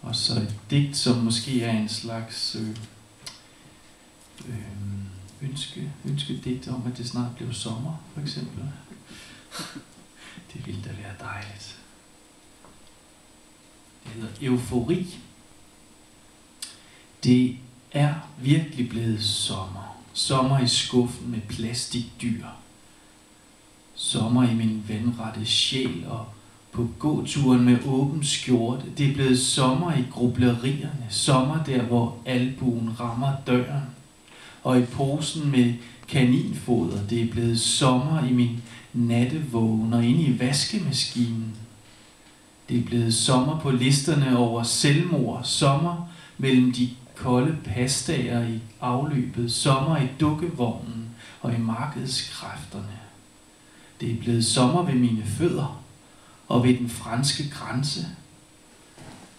Og så et digt, som måske er en slags ønskedigt om, at det snart blev sommer, for eksempel. Det ville da være dejligt. Det hedder Eufori. Det er virkelig blevet sommer. Sommer i skuffen med plastikdyr. Sommer i min vandrette sjæl og på gåturen med åben skjorte. Det er blevet sommer i grublerierne. Sommer der, hvor albuen rammer døren. Og i posen med kaninfoder. Det er blevet sommer i min nattevågen og inde i vaskemaskinen. Det er blevet sommer på listerne over selvmord. Sommer mellem de kolde pastaer i afløbet. Sommer i dukkevognen og i markedskræfterne. Det er blevet sommer ved mine fødder og ved den franske grænse.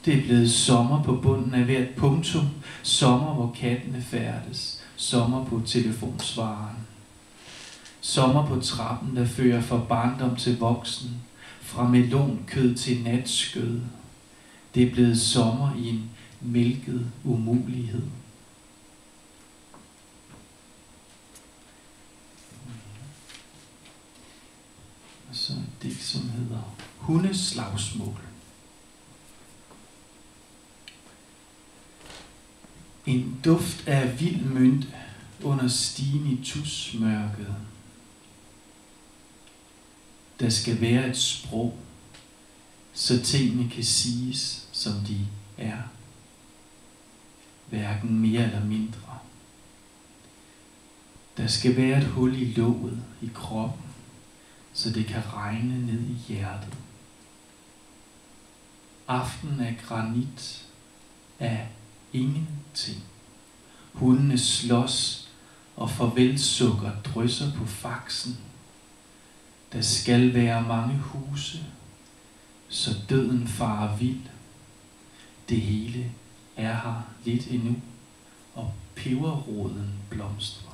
Det er blevet sommer på bunden af hvert punktum. Sommer, hvor kattene færdes. Sommer på telefonsvareren. Sommer på trappen, der fører fra barndom til voksen. Fra melonkød til natskød. Det er blevet sommer i en mælket umulighed. Og så et digt, som hedder Hundeslagsmål. En duft af vild mynte under stigen i tusmørket. Der skal være et sprog, så tingene kan siges, som de er. Hverken mere eller mindre. Der skal være et hul i låget i kroppen, så det kan regne ned i hjertet. Aften af granit af ingenting. Hundene slås, og farvelsukker drysser på faksen. Der skal være mange huse, så døden farer vild. Det hele er her lidt endnu, og peberroden blomstrer.